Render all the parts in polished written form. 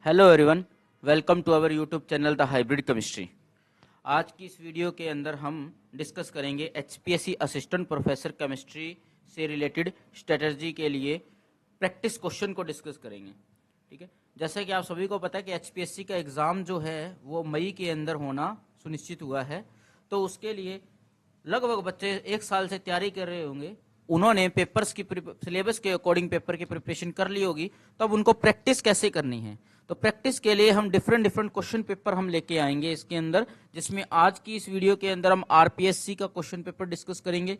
Hello everyone, welcome to our YouTube channel the hybrid chemistry. आज की इस video के अंदर हम डिस्कस करेंगे एचपीएससी असिस्टेंट प्रोफेसर केमिस्ट्री से रिलेटेड स्ट्रेटजी के लिए प्रैक्टिस क्वेश्चन को डिस्कस करेंगे। ठीक है, जैसे कि आप सभी को पता है कि एचपीएससी का एग्ज़ाम जो है वो मई के अंदर होना सुनिश्चित हुआ है। तो उसके लिए लगभग बच्चे एक साल से तैयारी कर रहे होंगे, उन्होंने पेपर्स की सिलेबस के अकॉर्डिंग पेपर की प्रिपरेशन कर ली होगी। तो अब उनको प्रैक्टिस कैसे करनी है, तो प्रैक्टिस के लिए हम डिफरेंट क्वेश्चन पेपर हम लेके आएंगे इसके अंदर, जिसमें आज की इस वीडियो के अंदर हम आरपीएससी का क्वेश्चन पेपर डिस्कस करेंगे,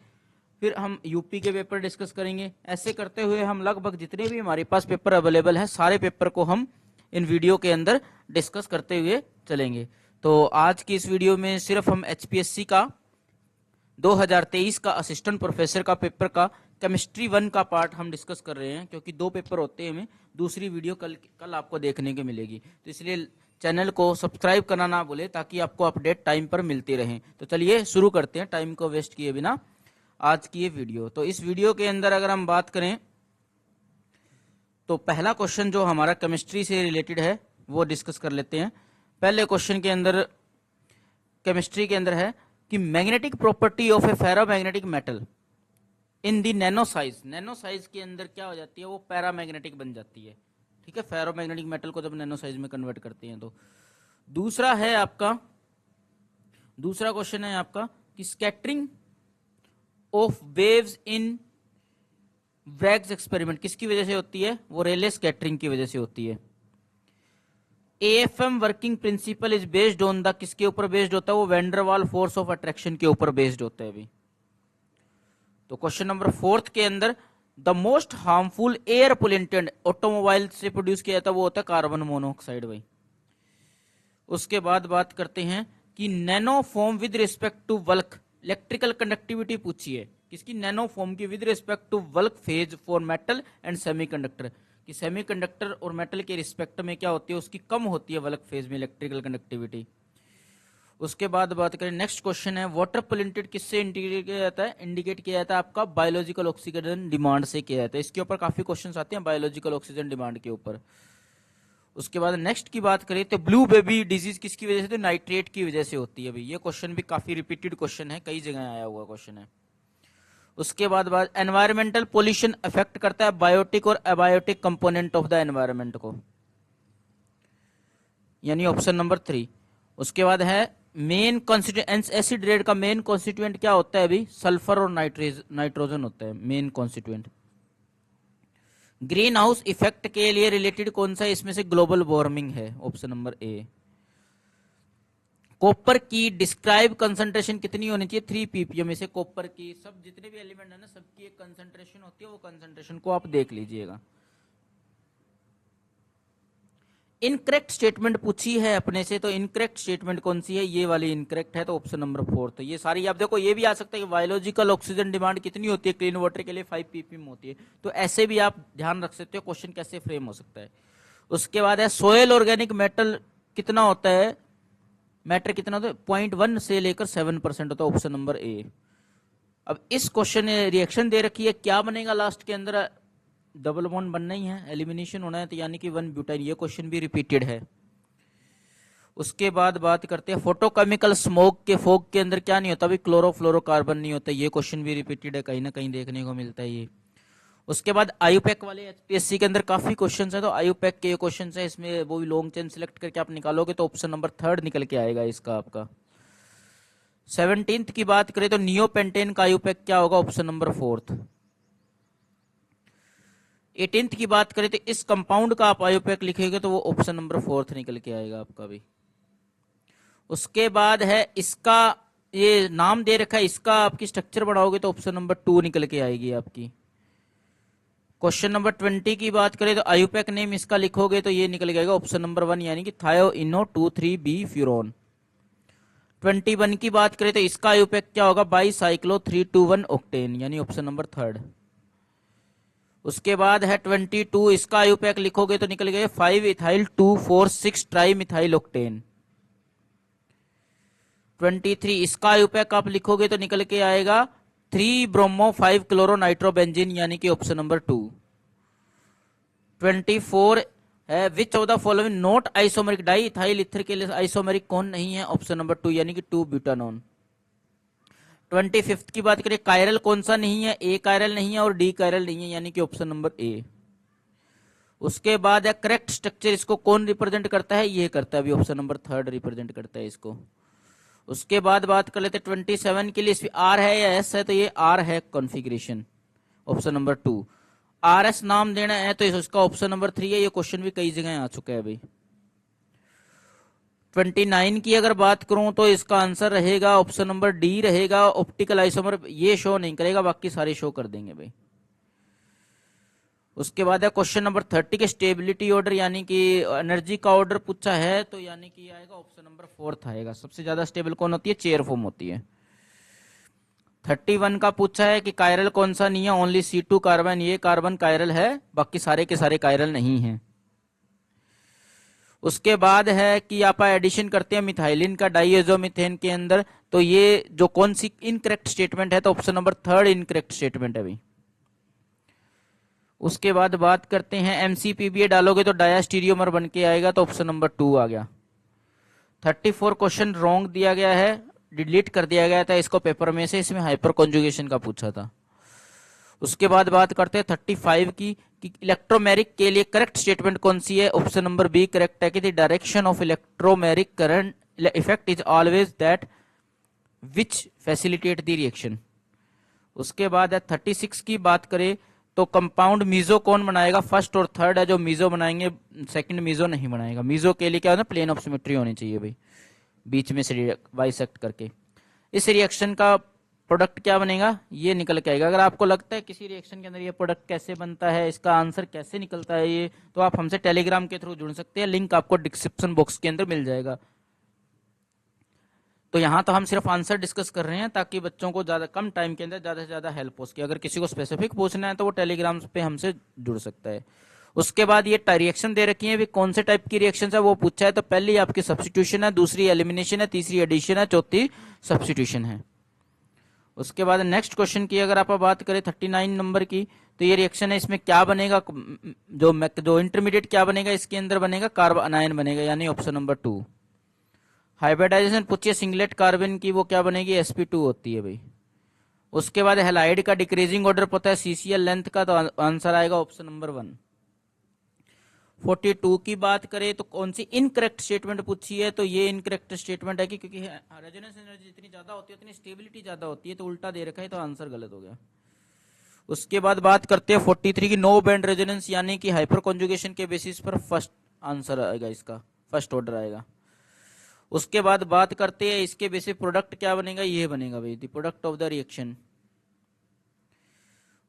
फिर हम यूपी के पेपर डिस्कस करेंगे। ऐसे करते हुए हम लगभग जितने भी हमारे पास पेपर अवेलेबल है सारे पेपर को हम इन वीडियो के अंदर डिस्कस करते हुए चलेंगे। तो आज की इस वीडियो में सिर्फ हम एचपीएससी का 2023 का असिस्टेंट प्रोफेसर का पेपर का केमिस्ट्री 1 का पार्ट हम डिस्कस कर रहे हैं, क्योंकि 2 पेपर होते हैं हमें। दूसरी वीडियो कल आपको देखने को मिलेगी, तो इसलिए चैनल को सब्सक्राइब करना ना भूले ताकि आपको अपडेट टाइम पर मिलती रहे। तो चलिए शुरू करते हैं टाइम को वेस्ट किए बिना आज की ये वीडियो। तो इस वीडियो के अंदर अगर हम बात करें तो पहला क्वेश्चन जो हमारा केमिस्ट्री से रिलेटेड है वो डिस्कस कर लेते हैं। पहले क्वेश्चन के अंदर केमिस्ट्री के अंदर है कि magnetic property of A ferromagnetic metal in the nano size. Nano size के अंदर क्या हो जाती है, वो पैरामैग्नेटिक बन जाती है। ठीक है, फेरोमैग्नेटिक मेटल को जब नैनो साइज में कन्वर्ट करते हैं। तो दूसरा क्वेश्चन है आपका कि scattering of waves in Bragg's experiment किसकी वजह से होती है, वो रेले स्कैटरिंग की वजह से होती है। AFM working principle is based on the, किसके ऊपर बेस्ड होता है, वो वैंडरवाल फोर्स ऑफ अट्रैक्शन के ऊपर बेस्ड होता है अभी। तो क्वेश्चन नंबर 4 के अंदर the most harmful air pollutant automobile से प्रोड्यूस किया जाता है वो होता है कार्बन मोनोऑक्साइड भाई। उसके बाद बात करते हैं कि nano form with respect to bulk electrical conductivity पूछी है किसकी, नैनो फॉर्म की with respect to bulk phase for metal and semiconductor, कि सेमीकंडक्टर और मेटल के रिस्पेक्ट में क्या होती है, उसकी कम होती है वल्क फेज में इलेक्ट्रिकल कंडक्टिविटी। उसके बाद बात करें, नेक्स्ट क्वेश्चन है वाटर पोल्यूटेंट किससे इंडिकेट किया जाता है, इंडिकेट किया जाता है आपका बायोलॉजिकल ऑक्सीजन डिमांड से किया जाता है। इसके ऊपर काफी क्वेश्चंस आते हैं बायोलॉजिकल ऑक्सीजन डिमांड के ऊपर। उसके बाद नेक्स्ट की बात करें तो ब्लू बेबी डिजीज किसकी वजह से, तो नाइट्रेट की वजह से होती है भाई। ये क्वेश्चन भी काफी रिपीटेड क्वेश्चन है, कई जगह आया हुआ क्वेश्चन है। उसके बाद एनवायरमेंटल पोल्यूशन अफेक्ट करता है बायोटिक और abiotic component of the environment को, यानी ऑप्शन नंबर 3। उसके बाद है मेन कॉन्स्टिट्यूएंट, एसिड रेड का मेन कॉन्स्टिट्यूएंट क्या होता है अभी, सल्फर और नाइट्रोजन होता है main constituent. Green house effect के लिए रिलेटेड कौन सा, इसमें से ग्लोबल वार्मिंग है, ऑप्शन नंबर ए। कॉपर की डिस्क्राइब कंसंट्रेशन कितनी होनी चाहिए, 3 ppm। में से कॉपर की सब जितने भी एलिमेंट है ना, सबकी एक कंसंट्रेशन होती है, वो कंसंट्रेशन को आप देख लीजिएगा। इनकरेक्ट स्टेटमेंट पूछी है अपने से, तो इनकरेक्ट स्टेटमेंट कौन सी है, ये वाली इनकरेक्ट है, तो ऑप्शन नंबर 4। तो ये सारी आप देखो, ये भी आ सकता है कि बायोलॉजिकल ऑक्सीजन डिमांड कितनी होती है क्लीन वाटर के लिए, 5 ppm होती है। तो ऐसे भी आप ध्यान रख सकते हो क्वेश्चन कैसे फ्रेम हो सकता है। उसके बाद है सोयल ऑर्गेनिक मेटल कितना होता है, मैटर कितना होता है, 0.1 से लेकर 7% होता है, ऑप्शन नंबर ए। अब इस क्वेश्चन ने रिएक्शन दे रखी है, क्या बनेगा लास्ट के अंदर, डबल बॉन्ड बनना ही है, एलिमिनेशन होना है, तो यानी कि 1 ब्यूटाइन। ये क्वेश्चन भी रिपीटेड है। उसके बाद बात करते हैं फोटोकेमिकल स्मोक के फोग के अंदर क्या नहीं होता, अभी क्लोरोफ्लोरोकार्बन नहीं होता। ये क्वेश्चन भी रिपीटेड है, कहीं ना कहीं देखने को मिलता है ये। उसके बाद आयुपैक वाले एचपीएससी के अंदर काफी क्वेश्चंस है, तो आयुपैक के क्वेश्चंस है, इसमें वो भी लॉन्ग चेन सिलेक्ट करके आप निकालोगे तो ऑप्शन नंबर 3 निकल के आएगा इसका आपका। 17th की बात करें तो नियोपेंटेन का आयुपैक क्या होगा, ऑप्शन नंबर 4। 18th की बात करें तो इस कंपाउंड का आप आयुपैक लिखेंगे तो वो ऑप्शन नंबर 4 निकल के आएगा आपका भी। उसके बाद है इसका ये नाम दे रखा है, इसका आपकी स्ट्रक्चर बढ़ाओगे तो ऑप्शन नंबर 2 निकल के आएगी आपकी। क्वेश्चन नंबर 20 की बात करें तो आयुपैक नेम इसका लिखोगे तो ये निकल जाएगा ऑप्शन नंबर 1, यानी कि थायोइनो 2,3-B फ्यूरोन। 21 की बात करें तो इसका आयुपैक क्या होगा, बाईसाइक्लो 3,2,1 ऑक्टेन, यानी ऑप्शन नंबर 3। उसके बाद है 22, इसका आयुपैक लिखोगे तो निकल गए 5 इथाइल 2,4,6 ट्राई मिथाइल ऑक्टेन। 23 इसका आयुपैक आप लिखोगे तो निकल के आएगा 3 ब्रोमो 5 क्लोरो नाइट्रोबेंजीन, यानी कि ऑप्शन नंबर 2। 24 है which of the following not isomeric di ethyl ether के लिए आइसोमेरिक कौन नहीं है, ऑप्शन नंबर 2 यानी कि 2 ब्यूटानॉन। 25th की बात करें, कायरल कौन सा नहीं है, ए कायरल नहीं है और डी कायरल नहीं है यानी कि ऑप्शन नंबर ए। उसके बाद है करेक्ट स्ट्रक्चर, इसको कौन रिप्रेजेंट करता है, ये करता है अभी ऑप्शन नंबर 3 रिप्रेजेंट करता है इसको। उसके बाद बात कर लेते हैं 27 के लिए, इसमें आर है या एस है, तो ये आर है configuration, option number 2। R S नाम देना है तो इसका ऑप्शन नंबर 3 है। ये क्वेश्चन भी कई जगह आ चुका है भाई। 29 की अगर बात करूं तो इसका आंसर रहेगा ऑप्शन नंबर डी रहेगा, ऑप्टिकल आइसोमर। ये शो नहीं करेगा, बाकी सारे शो कर देंगे भाई। उसके बाद है क्वेश्चन नंबर 30 के स्टेबिलिटी ऑर्डर यानी कि एनर्जी का ऑर्डर पूछा है, तो यानी कि आएगा ऑप्शन नंबर 4 आएगा। सबसे ज्यादा स्टेबल कौन होती है, चेयर फॉर्म होती है। 31 का पूछा है कि कायरल कौन सा नहीं है, ओनली C2 कार्बन, ये कार्बन कायरल है, बाकी सारे के सारे कायरल नहीं है। उसके बाद है कि आप एडिशन करते हैं मिथाइलिन का डाइएजोमीथेन के अंदर, तो ये जो कौन सी इनकरेक्ट स्टेटमेंट है, तो ऑप्शन नंबर 3 इनकरेक्ट स्टेटमेंट है भाई। उसके बाद बात करते हैं MCPBA डालोगे तो डायास्टीरियोमर बन के आएगा, तो ऑप्शन नंबर 2 आ गया। 34 क्वेश्चन रॉन्ग दिया गया है, डिलीट कर दिया गया था इसको पेपर में से, इसमें हाइपर कॉन्जुगेशन का पूछा था। उसके बाद बात करते हैं 35 की कि इलेक्ट्रोमेरिक के लिए करेक्ट स्टेटमेंट कौन सी है, ऑप्शन नंबर बी करेक्ट है कि the direction of electromeric current effect is always that which facilitate the reaction. उसके बाद है 36 की बात करें तो कंपाउंड मीजो कौन बनाएगा, फर्स्ट और थर्ड है जो मीजो बनाएंगे, सेकंड मीजो नहीं बनाएगा। मीजो के लिए क्या होना, प्लेन ऑफ सिमेट्री होनी चाहिए भाई, बीच में से बाइसेक्ट करके। इस रिएक्शन का प्रोडक्ट क्या बनेगा, ये निकल के आएगा। अगर आपको लगता है किसी रिएक्शन के अंदर ये प्रोडक्ट कैसे बनता है, इसका आंसर कैसे निकलता है ये, तो आप हमसे टेलीग्राम के थ्रू जुड़ सकते हैं, लिंक आपको डिस्क्रिप्शन बॉक्स के अंदर मिल जाएगा। तो यहाँ तो हम सिर्फ आंसर डिस्कस कर रहे हैं ताकि बच्चों को ज्यादा कम टाइम के अंदर ज्यादा से ज्यादा हेल्प हो सके। अगर किसी को स्पेसिफिक पूछना है तो वो टेलीग्राम पे हमसे जुड़ सकता है। उसके बाद ये रिएक्शन दे रखी है भी, कौन से टाइप की रिएक्शन है वो पूछा है, तो पहली आपकी सब्स्टिट्यूशन है, दूसरी एलिमिनेशन है, तीसरी एडिशन है, चौथी सब्स्टिट्यूशन है। उसके बाद नेक्स्ट क्वेश्चन की अगर आप बात करें 39 नंबर की, तो ये रिएक्शन है, इसमें क्या बनेगा, जो इंटरमीडिएट क्या बनेगा, इसके अंदर बनेगा कार्बन अनायन बनेगा यानी ऑप्शन नंबर 2। हाइब्रिडाइजेशन पूछिए सिंगलेट कार्बन की, वो क्या बनेगी, sp2 होती है भाई। उसके बाद हेलाइड का डिक्रीजिंग ऑर्डर पता है CCl लेंथ का, तो आंसर आएगा ऑप्शन नंबर 1। 42 की बात करें तो कौन सी इनकरेक्ट स्टेटमेंट पूछी है, तो ये इनकरेक्ट स्टेटमेंट है कि क्योंकि रेजोनेंस एनर्जी जितनी ज्यादा होती है उतनी स्टेबिलिटी ज्यादा होती है, तो उल्टा दे रखा है, तो आंसर गलत हो गया। उसके बाद बात करते हैं 43 की, नो बैंड रेजोनेंस यानी कि हाइपर कॉन्जुगेशन के बेसिस पर फर्स्ट आंसर आएगा, इसका फर्स्ट ऑर्डर आएगा। उसके बाद बात करते हैं इसके बेसिस प्रोडक्ट क्या बनेगा, ये बनेगा भाई the product of the reaction.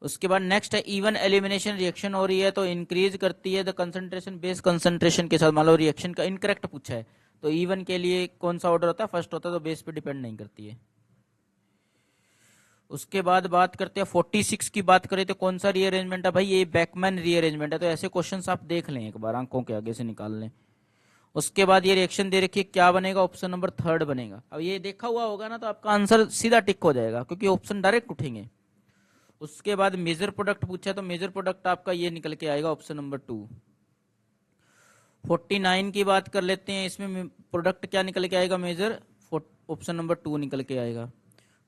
उसके बाद नेक्स्ट है इवन एलिमिनेशन, रिएक्शन हो रही है तो इंक्रीज करती है द कंसंट्रेशन बेस कंसंट्रेशन के साथ। मान लो रिएक्शन का इनकरेक्ट पूछा है तो इवन के लिए कौन सा ऑर्डर होता है, फर्स्ट होता है, तो बेस पे डिपेंड नहीं करती है। उसके बाद बात करते हैं 46 की बात करें तो कौन सा रीअरेंजमेंट है भाई, ये बैकमैन रीअरेंजमेंट है। तो ऐसे क्वेश्चंस आप देख लें एक बार, आंखों के आगे से निकाल लें। उसके बाद ये रिएक्शन दे रखी है, क्या बनेगा, ऑप्शन नंबर 3 बनेगा। अब ये देखा हुआ होगा ना तो आपका आंसर सीधा टिक हो जाएगा क्योंकि ऑप्शन डायरेक्ट उठेंगे। उसके बाद मेजर प्रोडक्ट पूछा तो मेजर प्रोडक्ट आपका ये निकल के आएगा ऑप्शन नंबर 2। 49 की बात कर लेते हैं, इसमें प्रोडक्ट क्या निकल के आएगा, मेजर, ऑप्शन नंबर 2 निकल के आएगा।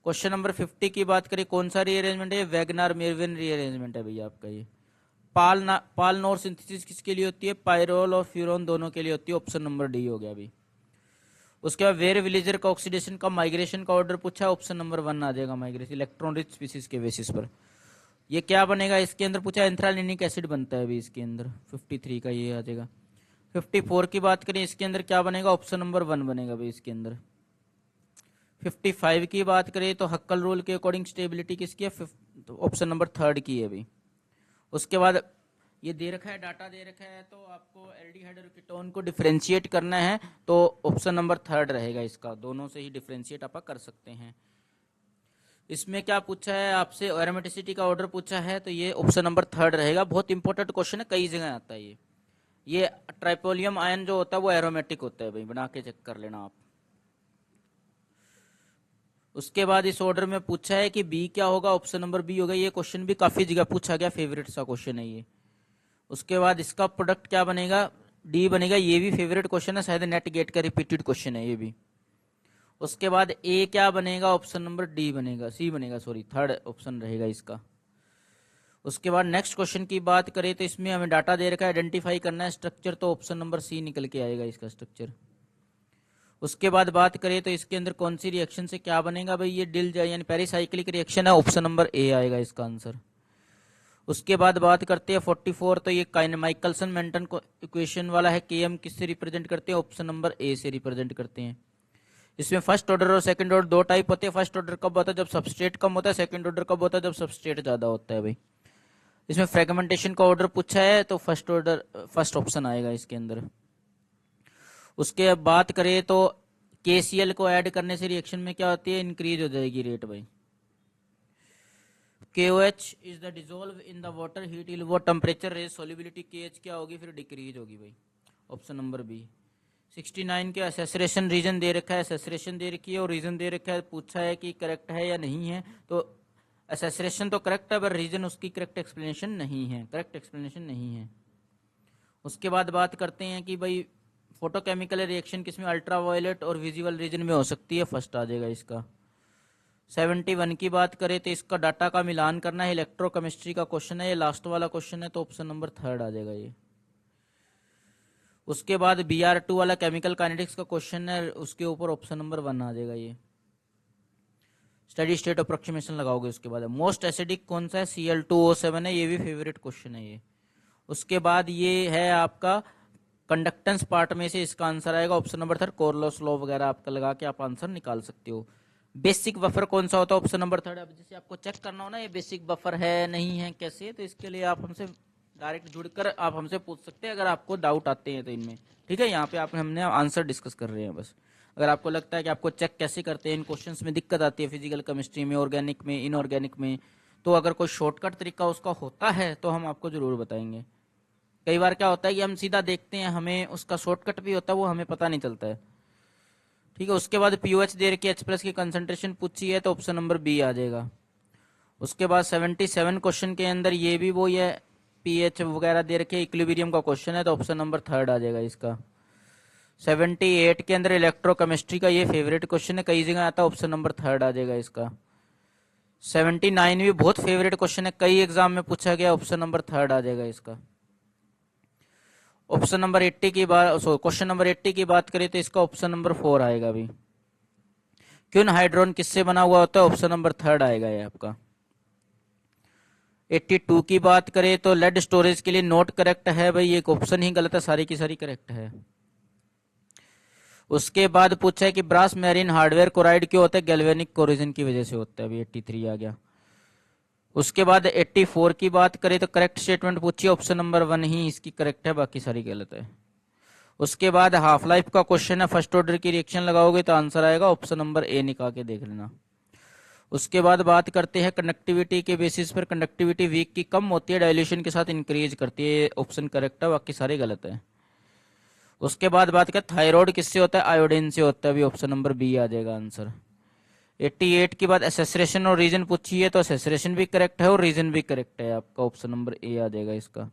क्वेश्चन नंबर 50 की बात करें, कौन सा रीअरेंजमेंट है, वैगनार मेरविन रीअरेंजमेंट है भैया आपका ये। पालनोर सिंथेसिस किसके लिए होती है, पायरोल और फ्यूरोन दोनों के लिए होती है, ऑप्शन नंबर डी हो गया अभी। उसके बाद वेर विलेजर का ऑक्सीडेशन का माइग्रेशन का ऑर्डर पूछा है, ऑप्शन नंबर 1 आ जाएगा, माइग्रेशन इलेक्ट्रॉन रिच स्पीसीज के बेसिस पर। ये क्या बनेगा, इसके अंदर पूछा एंथ्रालिनिक एसिड बनता है अभी इसके अंदर, 53 का ये आ जाएगा। 54 की बात करें, इसके अंदर क्या बनेगा, ऑप्शन नंबर 1 बनेगा भाई इसके अंदर। 55 की बात करें तो हक्कल रूल के अकॉर्डिंग स्टेबिलिटी किसकी है, तो ऑप्शन नंबर 3 की है अभी। उसके बाद ये दे रखा है, डाटा दे रखा है, तो आपको एल्डिहाइड और कीटोन को डिफरेंशिएट करना है, तो ऑप्शन नंबर 3 रहेगा इसका, दोनों से ही डिफरेंशिएट आप कर सकते हैं। इसमें क्या पूछा है आपसे, एरोमेटिसिटी का ऑर्डर पूछा है, तो ये ऑप्शन नंबर 3 रहेगा। बहुत इंपॉर्टेंट क्वेश्चन है, कई जगह आता है ये ट्राइपोलियम आयन जो होता है वो एरोमेटिक होता है भाई, बना के चेक कर लेना आप। उसके बाद इस ऑर्डर में पूछा है कि बी क्या होगा, ऑप्शन नंबर बी होगा। ये क्वेश्चन भी काफी जगह पूछा गया, फेवरेट सा क्वेश्चन है ये। उसके बाद इसका प्रोडक्ट क्या बनेगा, डी बनेगा, ये भी फेवरेट क्वेश्चन है, शायद नेट गेट का रिपीटेड क्वेश्चन है ये भी। उसके बाद ए क्या बनेगा, ऑप्शन नंबर डी बनेगा, सी बनेगा, सॉरी थर्ड ऑप्शन रहेगा इसका। उसके बाद नेक्स्ट क्वेश्चन की बात करें तो इसमें हमें डाटा दे रखा है, आइडेंटिफाई करना है स्ट्रक्चर, तो ऑप्शन नंबर सी निकल के आएगा इसका स्ट्रक्चर। उसके बाद बात करें तो इसके अंदर कौन सी रिएक्शन से क्या बनेगा भाई, ये डिल यानी पेरिसाइक्लिक रिएक्शन है, ऑप्शन नंबर ए आएगा इसका आंसर। उसके बाद बात करते हैं 44, तो ये माइकलसन मेंटन इक्वेशन वाला है, के एम किससे रिप्रेजेंट करते हैं, ऑप्शन नंबर ए से रिप्रेजेंट करते हैं। इसमें फर्स्ट ऑर्डर और सेकंड ऑर्डर दो टाइप होते हैं। फर्स्ट ऑर्डर कब होता है, जब सबस्ट्रेट कम होता है। सेकंड ऑर्डर कब होता है, जब सबस्ट्रेट ज्यादा होता है भाई। इसमें फ्रेगमेंटेशन का ऑर्डर पूछा है तो फर्स्ट ऑर्डर फर्स्ट ऑप्शन आएगा इसके अंदर। उसके बात करें तो KCl को ऐड करने से रिएक्शन में क्या होती है, इंक्रीज हो जाएगी रेट भाई। KOH is the dissolve in the water heat ill वो टेम्परेचर रेज सोल्युबिलिटी KH क्या होगी, फिर डिक्रीज होगी भाई, ऑप्शन नंबर बी। 69 के असेसरेशन रीजन दे रखा है, असेसरेशन दे रखी है और रीजन दे रखा है, पूछा है कि करेक्ट है या नहीं है, तो असेसरेशन तो करेक्ट है पर रीजन उसकी करेक्ट एक्सप्लेनेशन नहीं है, करेक्ट एक्सप्लेनेशन नहीं है। उसके बाद बात करते हैं कि भाई फोटोकेमिकल रिएक्शन किसमें अल्ट्रावायलेट और विजुअल रीजन में हो सकती है, फर्स्ट आ जाएगा इसका। 71 की बात करें तो इसका डाटा का मिलान करना है, इलेक्ट्रोकेमिस्ट्री का क्वेश्चन है, ये लास्ट वाला क्वेश्चन है, तो ऑप्शन नंबर थर्ड आ जाएगा ये। उसके बाद BR2 वाला केमिकल काइनेटिक्स का क्वेश्चन है, उसके ऊपर ऑप्शन नंबर 1 आ जाएगा ये। स्टडी स्टेट अप्रोक्सीमेशन लगाओगे। उसके बाद मोस्ट एसिडिक कौन सा है, Cl2O7 है, ये भी फेवरेट क्वेश्चन है ये। उसके बाद ये है आपका कंडक्टेंस पार्ट में से इसका आंसर आएगा ऑप्शन नंबर थर्ड, कोरलोस लॉ वगैरह आपका लगा के आप आंसर निकाल सकते हो। बेसिक बफर कौन सा होता है, ऑप्शन नंबर थर्ड। अब जैसे आपको चेक करना हो ना ये बेसिक बफर है नहीं है कैसे, तो इसके लिए आप हमसे डायरेक्ट जुड़कर आप हमसे पूछ सकते हैं अगर आपको डाउट आते हैं तो इनमें, ठीक है। यहाँ पे आप हमने आंसर डिस्कस कर रहे हैं बस। अगर आपको लगता है कि आपको चेक कैसे करते हैं, इन क्वेश्चंस में दिक्कत आती है फिजिकल केमिस्ट्री में, ऑर्गेनिक में, इनऑर्गेनिक में, तो अगर कोई शॉर्टकट तरीका उसका होता है तो हम आपको जरूर बताएंगे। कई बार क्या होता है कि हम सीधा देखते हैं, हमें उसका शॉर्टकट भी होता है, वो हमें पता नहीं चलता है, ठीक है। उसके बाद पीओएच दे रखी है, H+ की कंसंट्रेशन पूछी है, तो ऑप्शन नंबर बी आ जाएगा। उसके बाद 77 क्वेश्चन के अंदर ये भी वो ये पीएच वगैरह दे रखे, इक्विलिब्रियम का क्वेश्चन है, तो ऑप्शन नंबर थर्ड आ जाएगा इसका। 78 के अंदर इलेक्ट्रोकेमिस्ट्री का ये फेवरेट क्वेश्चन है, कई जगह आता है, ऑप्शन नंबर थर्ड आ जाएगा इसका। 79 भी बहुत फेवरेट क्वेश्चन है, कई एग्जाम में पूछा गया, ऑप्शन नंबर थर्ड आ जाएगा इसका। ऑप्शन नंबर 80 की बात, क्वेश्चन नंबर 80 की बात करें तो इसका ऑप्शन नंबर 4 आएगा भी। क्यून हाइड्रोन किससे बना हुआ होता है, ऑप्शन नंबर थर्ड आएगा ये आपका। 82 की बात करें तो लेड स्टोरेज के लिए नोट करेक्ट है भाई, एक ऑप्शन ही गलत है, सारी की सारी करेक्ट है। उसके बाद पूछा है कि ब्रास मैरिन हार्डवेयर क्लोराइड क्यों होता है, गैल्वेनिक कोरोजन की वजह से होता है अभी। 83 आ गया। उसके बाद 84 की बात करें तो करेक्ट स्टेटमेंट पूछी, ऑप्शन नंबर 1 ही इसकी करेक्ट है, बाकी सारी गलत है। उसके बाद हाफ लाइफ का क्वेश्चन है, फर्स्ट ऑर्डर की रिएक्शन लगाओगे तो आंसर आएगा ऑप्शन नंबर ए, निकाल के देख लेना। उसके बाद बात करते हैं कंडक्टिविटी के बेसिस पर, कंडक्टिविटी वीक की कम होती है, डायल्यूशन के साथ इंक्रीज करती है, ऑप्शन करेक्ट है, बाकी सारे गलत है। उसके बाद बात करें थायराइड किससे होता है, आयोडीन से होता है, अभी ऑप्शन नंबर बी आ जाएगा आंसर। 88 के बाद एसेसरेशन और रीजन पूछी है, तो एसेसरेशन भी करेक्ट है और रीजन भी करेक्ट है, आपका ऑप्शन नंबर ए आ जाएगा इसका।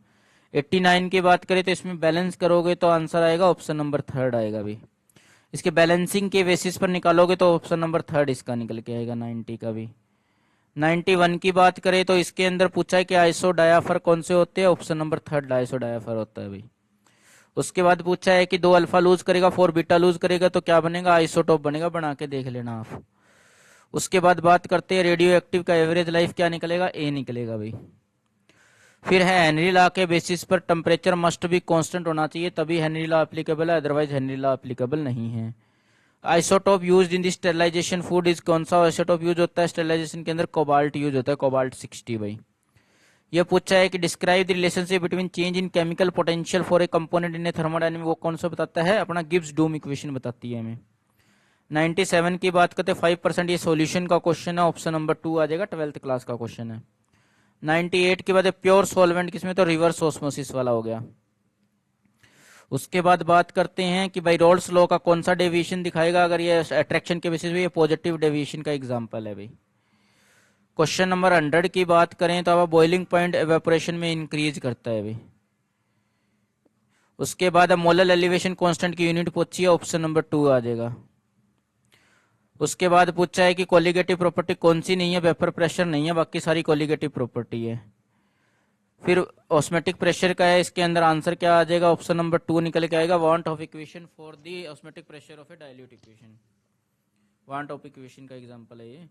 89 की बात करें तो इसमें बैलेंस करोगे तो आंसर आएगा ऑप्शन नंबर थर्ड आएगा भी। इसके बैलेंसिंग के बेसिस पर निकालोगे तो ऑप्शन नंबर थर्ड इसका निकल के आएगा 90 का भी। 91 की बात करें तो इसके अंदर पूछा है कि आइसो डायाफर कौन से होते हैं, ऑप्शन नंबर थर्ड आइसो डायाफर होता है भाई। उसके बाद पूछा है कि 2 अल्फा लूज करेगा 4 बीटा लूज करेगा तो क्या बनेगा, आइसोटोप बनेगा, बना के देख लेना आप। उसके बाद बात करते हैं रेडियो एक्टिव का एवरेज लाइफ क्या निकलेगा, ए निकलेगा भाई। फिर है हेनरी लॉ के बेसिस पर टेम्परेचर मस्ट भी कांस्टेंट होना चाहिए तभी हेनरी लॉ एप्लीकेबल है, अदरवाइज हेनरी लॉ एप्लीकेबल नहीं है। Isotope used in the sterilisation food is, कौन सा आइसोटोप यूज होता है स्टेरिलाइजेशन के अंदर, कोबाल्ट यूज होता है, कोबाल्ट 60 भाई। यह पूछा है कि describe the relationship between change in chemical potential for a component in A thermodynamic, वो कौन सा बताता है, अपना गिब्स डूम इक्वेशन बताती है हमें। 97 की बात करते हैं 5%, ये सॉल्यूशन का क्वेश्चन है, ऑप्शन नंबर 2 आ जाएगा, 12th क्लास का क्वेश्चन है। 98 के बाद प्योर सॉल्वेंट किसमें, तो रिवर्स ऑस्मोसिस वाला हो गया। उसके बाद बात करते हैं कि भाई रोल्स लॉ का कौन सा डेविएशन दिखाएगा, अगर ये अट्रैक्शन के बेसिस पे ये पॉजिटिव डेविएशन का एग्जांपल है भाई। क्वेश्चन नंबर 100 की बात करें तो अब बॉइलिंग पॉइंट एवेपोरेशन में इंक्रीज करता है भाई। उसके बाद अब मोलर एलिवेशन कांस्टेंट की यूनिट पूछी है, ऑप्शन नंबर 2 आ जाएगा। उसके बाद पूछा है कि कोलिगेटिव प्रॉपर्टी कौन सी नहीं है, वेपर प्रेशर नहीं है, बाकी सारी कोलिगेटिव प्रॉपर्टी है। फिर ऑस्मेटिक प्रेशर का है, इसके अंदर आंसर क्या आ जाएगा, ऑप्शन नंबर 2 निकल के आएगा, want of equation for the osmotic pressure of A dilute equation. Want of equation का एग्जांपल है ये,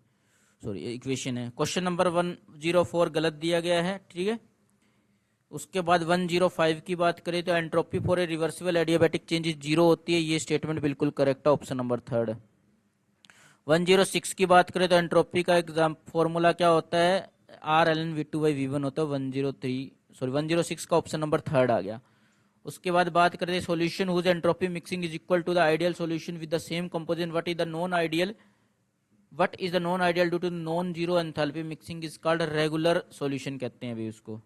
सॉरी इक्वेशन है। क्वेश्चन नंबर 104 गलत दिया गया है, ठीक है। उसके बाद 105 की बात करें तो entropy for a reversible adiabatic change zero होती है, ये स्टेटमेंट बिल्कुल करेक्ट है, ऑप्शन नंबर 3। 106 की बात करें तो एंट्रोपी का एग्जाम फॉर्मूला क्या होता है, R ln V2/V1 होता है। 106 का ऑप्शन नंबर 3 आ गया। उसके बाद बात करते हैं solution whose entropy mixing is equal to the ideal solution with the same composition, what is the non ideal due to non zero enthalpy mixing is called regular solution कहते हैं अभी उसको।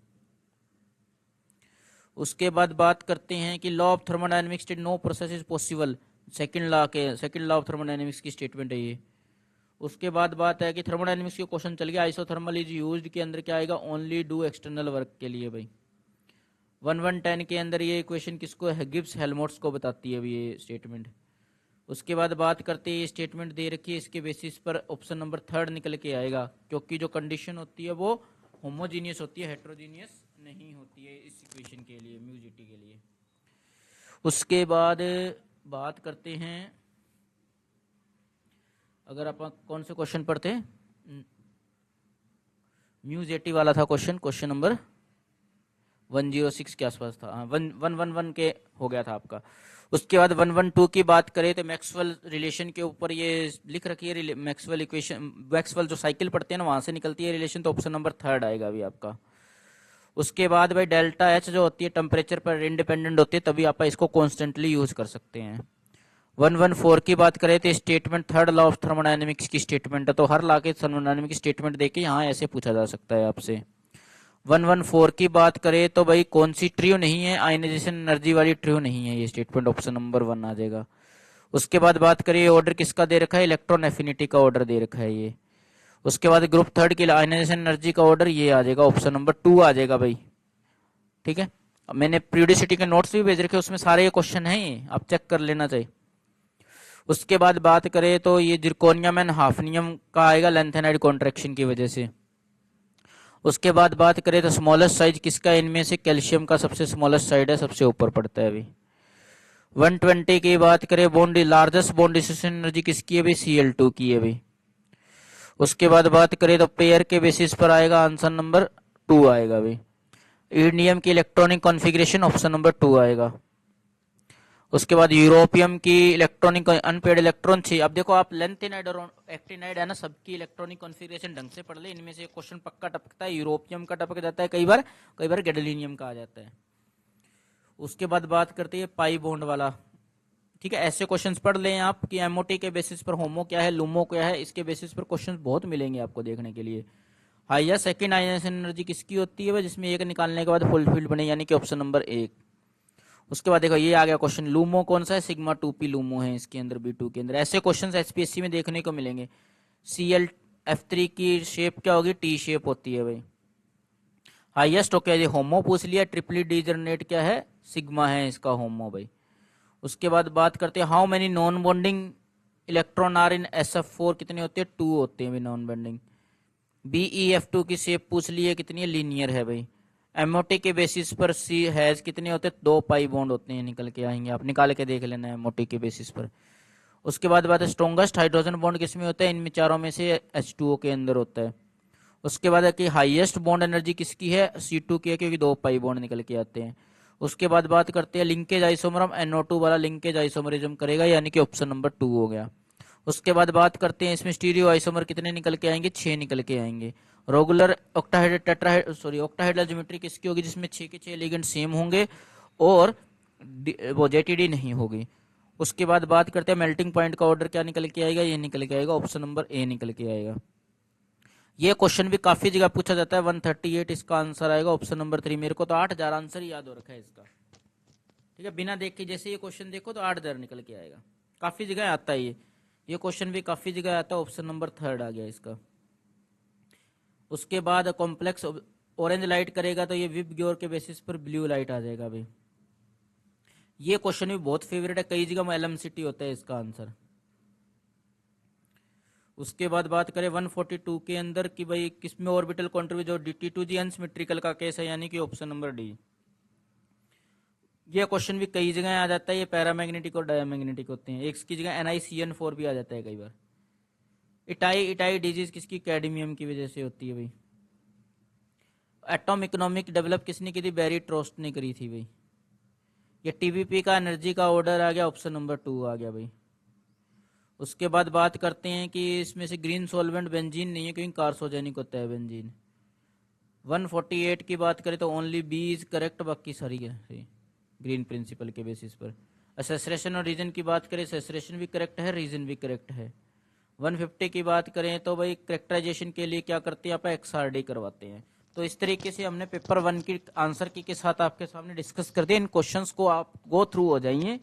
उसके बाद बात करते हैं कि law of thermodynamics state no process is possible, second law of thermodynamics की स्टेटमेंट है ये। उसके बाद बात है कि थर्मोडायनेमिक्स के क्वेश्चन चल गया, आइसोथर्मल इज यूज्ड के अंदर क्या आएगा, ओनली डू एक्सटर्नल वर्क के लिए भाई। 1110 के अंदर ये इक्वेशन किसको है, गिब्स हेल्महोल्ट्ज को बताती है अभी ये स्टेटमेंट। उसके बाद बात करते हैं, ये स्टेटमेंट दे रखी है, इसके बेसिस पर ऑप्शन नंबर 3 निकल के आएगा, क्योंकि जो कंडीशन होती है वो होमोजीनियस होती है, हेट्रोजीनियस नहीं होती है इस इक्वेशन के लिए, म्यूजिटी के लिए। उसके बाद बात करते हैं, अगर आप कौन से क्वेश्चन पढ़ते हैं, म्यूजिटी वाला था क्वेश्चन नंबर 106 के आसपास था, हाँ 111 के हो गया था आपका। उसके बाद 112 की बात करें तो मैक्सवेल रिलेशन के ऊपर ये लिख रखी है, मैक्सवेल इक्वेशन, मैक्सवेल जो साइकिल पढ़ते हैं ना वहां से निकलती है रिलेशन, तो ऑप्शन नंबर 3 आएगा अभी आपका। उसके बाद भाई डेल्टा एच जो होती है टेम्परेचर पर इंडिपेंडेंट होती है, तभी आप इसको कॉन्स्टेंटली यूज कर सकते हैं। 114 की बात करें तो statement third law of thermodynamics की स्टेटमेंट है, तो हर लॉ के थर्मोडायनेमिक्स स्टेटमेंट देके यहाँ ऐसे पूछा जा सकता है आपसे। 114 की बात करें तो भाई कौन सी ट्रियो नहीं है, आयनाइजेशन एनर्जी वाली ट्रियो नहीं है, ये स्टेटमेंट ऑप्शन नंबर 1 आ जाएगा। उसके बाद बात करिए ऑर्डर किसका दे रखा है, इलेक्ट्रॉन एफिनिटी का ऑर्डर दे रखा है ये। उसके बाद ग्रुप थर्ड की आयनाइजेशन एनर्जी का ऑर्डर ये आ जाएगा, ऑप्शन नंबर 2 आ जाएगा भाई, ठीक है। मैंने पीरियोडिसिटी के नोट्स भी भेज रखे, उसमें सारे ये क्वेश्चन हैं, ये आप चेक कर लेना चाहिए। उसके बाद बात करें तो ये जिरकोनियम एंड हाफनियम का आएगा लेंथेनाइड कॉन्ट्रैक्शन की वजह से। उसके बाद बात करें तो स्मॉलेस्ट साइज किसका, इनमें से कैल्शियम का सबसे स्मॉलेस्ट साइड है, सबसे ऊपर पड़ता है अभी। 120 की बात करें, bond largest bond distribution energy किसकी है भाई, Cl2 की है भाई। उसके बाद बात करें तो पेयर के बेसिस पर आएगा, आंसर नंबर 2 आएगा भाई। ईडीएम की इलेक्ट्रॉनिक कॉन्फ़िगरेशन ऑप्शन नंबर 2 आएगा। उसके बाद यूरोपियम की इलेक्ट्रॉनिक अनपेड इलेक्ट्रॉन थी। अब देखो आप लेंथेनाइड और एक्टिनाइड है ना, सबकी इलेक्ट्रॉनिक कॉन्फ़िगरेशन ढंग से पढ़ ले, इनमें से क्वेश्चन पक्का टपकता है, यूरोपियम का टपक जाता है कई बार गैडोलिनियम का आ जाता है। उसके बाद बात करते हैं पाई बॉन्ड वाला, ठीक है। ऐसे क्वेश्चंस पढ़ लें आप कि एमओटी के बेसिस पर होमो क्या है, लूमो क्या है, इसके बेसिस पर क्वेश्चंस बहुत मिलेंगे आपको देखने के लिए। हाईएस्ट सेकंड आयनाइजेशन एनर्जी किसकी होती है, जिसमें एक निकालने के बाद फुल फील्ड बने, यानी कि ऑप्शन नंबर 1। उसके बाद देखो ये आ गया क्वेश्चन, लूमो कौन सा है, सिग्मा 2p लूमो है इसके अंदर, B2 के अंदर। ऐसे क्वेश्चंस एचपीएससी में देखने को मिलेंगे। ClF3 की शेप क्या होगी, टी शेप होती है भाई। हाईएस्ट हो क्या, होमो पूछ लिया, ट्रिपली डीजनरेट क्या है, सिग्मा है इसका होमो भाई। उसके बाद बात करते हैं how many non bonding electron are in SF4, कितने होते हैं, 2 होते हैं भाई नॉन बॉन्डिंग। BeF2 की शेप पूछ ली है, कितनी है, लीनियर है भाई। एमओटी के बेसिस पर सी हैज कितने होते हैं, 2 पाई बॉन्ड होते हैं, निकल के आएंगे, आप निकाल के देख लेना एमओटी के बेसिस पर। उसके बाद बात है स्ट्रॉन्गेस्ट हाइड्रोजन बॉन्ड किसमें होता है, इनमें चारों में से H2O के अंदर होता है। उसके बाद है कि हाईएस्ट बॉन्ड एनर्जी किसकी है, C2 की है, क्योंकि 2 पाई बॉन्ड निकल के आते हैं। उसके बाद बात करते हैं लिंकेज आइसोमर, NO2 वाला लिंकेज आइसोमरिज्म करेगा, यानी कि ऑप्शन नंबर 2 हो गया। उसके बाद बात करते हैं इसमें स्टीरियो आइसोमर कितने निकल के आएंगे, 6 निकल के आएंगे। रेगुलर ऑक्टाहेड्रल ज्योमेट्री किसकी होगी, जिसमें 6 के 6 लिगेंड सेम होंगे और वो जेटीडी नहीं होगी। उसके बाद बात करते हैं मेल्टिंग पॉइंट का ऑर्डर क्या निकल के आएगा, ये निकल के आएगा, ऑप्शन नंबर A निकल के आएगा। ये क्वेश्चन भी काफी जगह पूछा जाता है, 138 इसका आंसर आएगा, ऑप्शन नंबर 3। मेरे को तो 8000 आंसर ही याद हो रखा है इसका, ठीक है। बिना देख के जैसे ये क्वेश्चन देखो तो 8000 निकल के आएगा, काफी जगह आता है ये क्वेश्चन भी काफी जगह आता है, ऑप्शन नंबर 3 आ गया इसका। उसके बाद कॉम्प्लेक्स ऑरेंज लाइट करेगा तो ये विप ग्योर के बेसिस पर ब्लू लाइट आ जाएगा भाई। ये क्वेश्चन भी बहुत फेवरेट है, कई जगह में LMCT होता है इसका आंसर। उसके बाद बात करें 142 के अंदर कि भाई किसमें ऑर्बिटल कॉन्ट्रीब्यूट, जो DT2G अनसिमेट्रिकल का केस है, यानी कि ऑप्शन नंबर डी। ये क्वेश्चन भी कई जगह आ जाता है, ये पैरामैग्नेटिक और डायमैग्नेटिक होते हैं। एक की जगह NiCN4 भी आ जाता है कई बार। इटाई डिजीज किसकी, कैडमियम की वजह से होती है भाई। एटॉम इकोनॉमिक डेवलप किसने की थी, बैरी ट्रोस्ट ने करी थी भाई। ये TBP का एनर्जी का ऑर्डर आ गया, ऑप्शन नंबर 2 आ गया भाई। उसके बाद बात करते हैं कि इसमें से ग्रीन सॉल्वेंट बेंजीन नहीं है, क्योंकि कार्सोजेनिक होता है बेंजीन। 148 की बात करें तो ओनली बी इज करेक्ट, बाकी सारी है ग्रीन प्रिंसिपल के बेसिस पर। असेसरेशन और रीजन की बात करें, असेसरेशन भी करेक्ट है, रीजन भी करेक्ट है। 150 की बात करें तो भाई करेक्टराइजेशन के लिए क्या करते हैं आप, XRD करवाते हैं। तो इस तरीके से हमने पेपर 1 की आंसर की के साथ आपके सामने डिस्कस कर दिया। इन क्वेश्चंस को आप गो थ्रू हो जाइए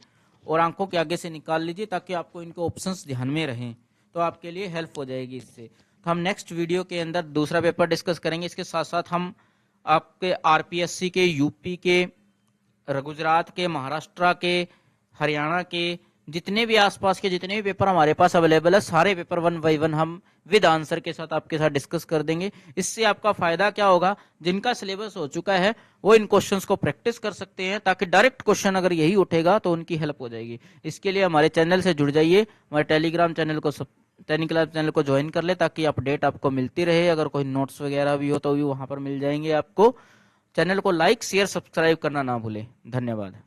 और आंखों के आगे से निकाल लीजिए, ताकि आपको इनके ऑप्शंस ध्यान में रहें, तो आपके लिए हेल्प हो जाएगी इससे। तो हम नेक्स्ट वीडियो के अंदर दूसरा पेपर डिस्कस करेंगे। इसके साथ साथ हम आपके RPSC के, यूपी के, गुजरात के, महाराष्ट्र के, हरियाणा के, जितने भी आसपास के जितने भी पेपर हमारे पास अवेलेबल है, सारे पेपर 1 बाय 1 हम विद आंसर के साथ आपके साथ डिस्कस कर देंगे। इससे आपका फायदा क्या होगा, जिनका सिलेबस हो चुका है वो इन क्वेश्चंस को प्रैक्टिस कर सकते हैं, ताकि डायरेक्ट क्वेश्चन अगर यही उठेगा तो उनकी हेल्प हो जाएगी। इसके लिए हमारे चैनल से जुड़ जाइए, हमारे टेलीग्राम चैनल को ज्वाइन कर ले, ताकि अपडेट आपको मिलती रहे। अगर कोई नोट्स वगैरह भी हो तो भी वहां पर मिल जाएंगे आपको। चैनल को लाइक, शेयर, सब्सक्राइब करना ना भूलें। धन्यवाद।